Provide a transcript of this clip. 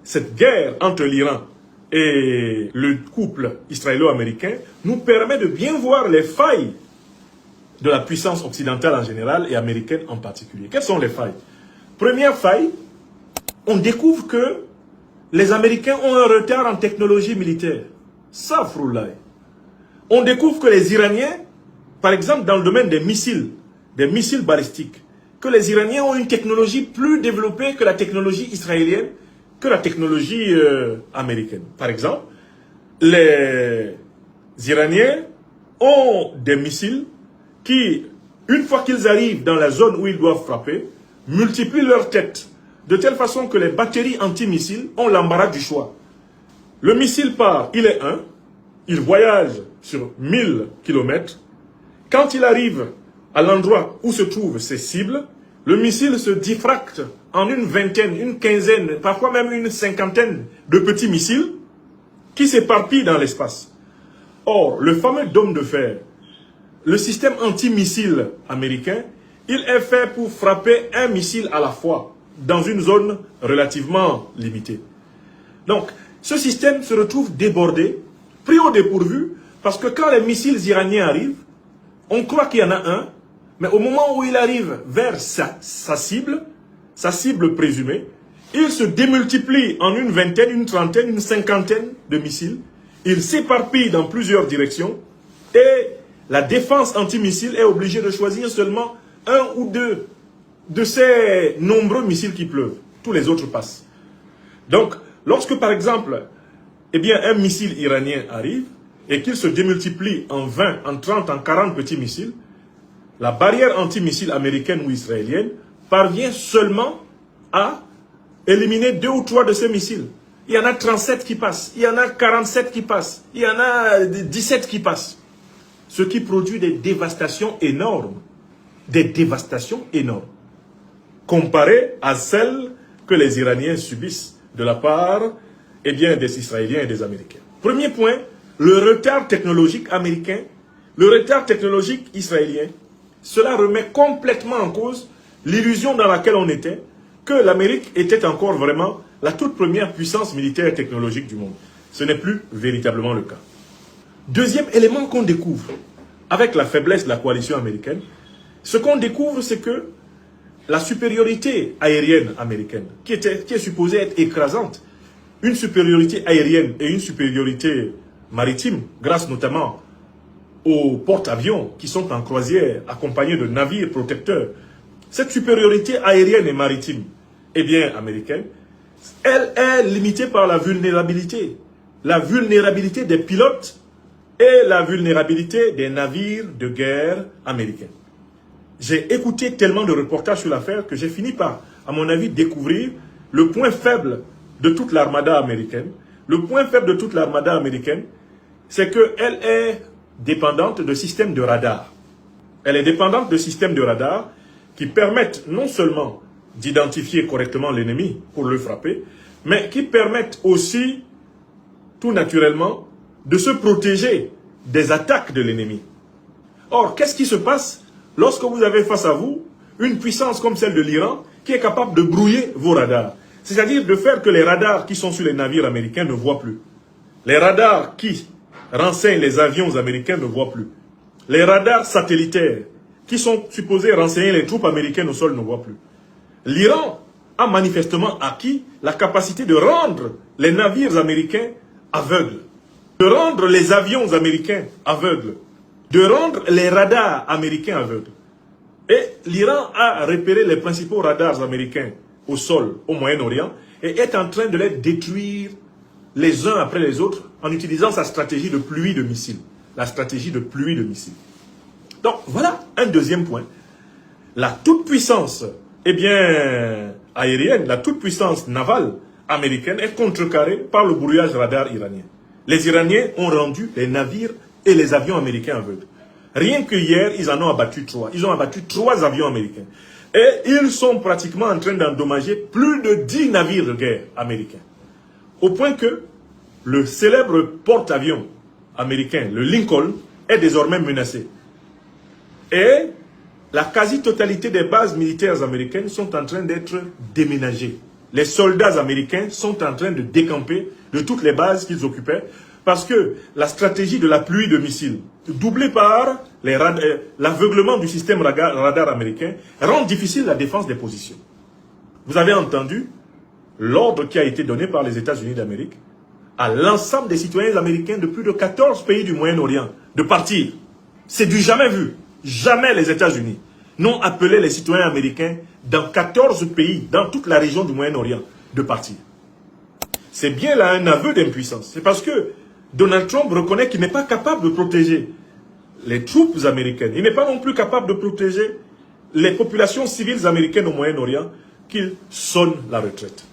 cette guerre entre l'Iran et le couple israélo-américain nous permet de bien voir les failles de la puissance occidentale en général et américaine en particulier. Quelles sont les failles? Première faille, on découvre que les Américains ont un retard en technologie militaire. Ça, Froulaï. On découvre que les Iraniens, par exemple dans le domaine des missiles balistiques, que les Iraniens ont une technologie plus développée que la technologie israélienne, que la technologie américaine. Par exemple, les Iraniens ont des missiles qui, une fois qu'ils arrivent dans la zone où ils doivent frapper, multiplient leur tête, de telle façon que les batteries antimissiles ont l'embarras du choix. Le missile part, il est il voyage sur 1000 km. Quand il arrive à l'endroit où se trouvent ses cibles, le missile se diffracte en une vingtaine, une quinzaine, parfois même une cinquantaine de petits missiles qui s'éparpillent dans l'espace. Or, le fameux dôme de fer, le système antimissile américain, il est fait pour frapper un missile à la fois dans une zone relativement limitée. Donc, ce système se retrouve débordé, pris au dépourvu, parce que quand les missiles iraniens arrivent, on croit qu'il y en a un, mais au moment où il arrive vers sa cible présumée, il se démultiplie en une vingtaine, une trentaine, une cinquantaine de missiles. Il s'éparpille dans plusieurs directions et la défense antimissile est obligée de choisir seulement un ou deux de ces nombreux missiles qui pleuvent. Tous les autres passent. Donc, lorsque par exemple, un missile iranien arrive et qu'il se démultiplie en 20, en 30, en 40 petits missiles, la barrière antimissile américaine ou israélienne parvient seulement à éliminer 2 ou 3 de ces missiles. Il y en a 37 qui passent, il y en a 47 qui passent, il y en a 17 qui passent. Ce qui produit des dévastations énormes. Des dévastations énormes. Comparées à celles que les Iraniens subissent de la part des Israéliens et des Américains. Premier point, le retard technologique américain, le retard technologique israélien, cela remet complètement en cause l'illusion dans laquelle on était, que l'Amérique était encore vraiment la toute première puissance militaire et technologique du monde. Ce n'est plus véritablement le cas. Deuxième élément qu'on découvre avec la faiblesse de la coalition américaine, ce qu'on découvre, c'est que la supériorité aérienne américaine, qui est supposée être écrasante, une supériorité aérienne et une supériorité maritime, grâce notamment aux porte-avions qui sont en croisière, accompagnés de navires protecteurs, cette supériorité aérienne et maritime, américaine, elle est limitée par la vulnérabilité des pilotes et la vulnérabilité des navires de guerre américains. J'ai écouté tellement de reportages sur l'affaire que j'ai fini par, à mon avis, découvrir le point faible de toute l'armada américaine. Le point faible de toute l'armada américaine, c'est qu'elle est dépendante de systèmes de radar. Elle est dépendante de systèmes de radar qui permettent non seulement d'identifier correctement l'ennemi pour le frapper, mais qui permettent aussi, tout naturellement, de se protéger des attaques de l'ennemi. Or, qu'est-ce qui se passe lorsque vous avez face à vous une puissance comme celle de l'Iran qui est capable de brouiller vos radars? C'est-à-dire de faire que les radars qui sont sur les navires américains ne voient plus. Les radars qui renseignent les avions américains ne voient plus. Les radars satellitaires qui sont supposés renseigner les troupes américaines au sol ne voient plus. L'Iran a manifestement acquis la capacité de rendre les navires américains aveugles, de rendre les avions américains aveugles, de rendre les radars américains aveugles. Et l'Iran a repéré les principaux radars américains au sol, au Moyen-Orient, et est en train de les détruire les uns après les autres en utilisant sa stratégie de pluie de missiles. La stratégie de pluie de missiles. Donc voilà un deuxième point. La toute-puissance aérienne, la toute-puissance navale américaine est contrecarrée par le brouillage radar iranien. Les Iraniens ont rendu les navires et les avions américains aveugles. Rien que hier, ils en ont abattu 3. Ils ont abattu 3 avions américains. Et ils sont pratiquement en train d'endommager plus de 10 navires de guerre américains. Au point que le célèbre porte-avions américain, le Lincoln, est désormais menacé. Et la quasi-totalité des bases militaires américaines sont en train d'être déménagées. les soldats américains sont en train de décamper de toutes les bases qu'ils occupaient parce que la stratégie de la pluie de missiles, doublée par l'aveuglement du système radar américain, rend difficile la défense des positions. Vous avez entendu l'ordre qui a été donné par les États-Unis d'Amérique à l'ensemble des citoyens américains de plus de 14 pays du Moyen-Orient de partir. C'est du jamais vu. Jamais les États-Unis n'ont appelé les citoyens américains dans 14 pays, dans toute la région du Moyen-Orient, de partir. C'est bien là un aveu d'impuissance. C'est parce que Donald Trump reconnaît qu'il n'est pas capable de protéger les troupes américaines. Il n'est pas non plus capable de protéger les populations civiles américaines au Moyen-Orient qu'il sonne la retraite.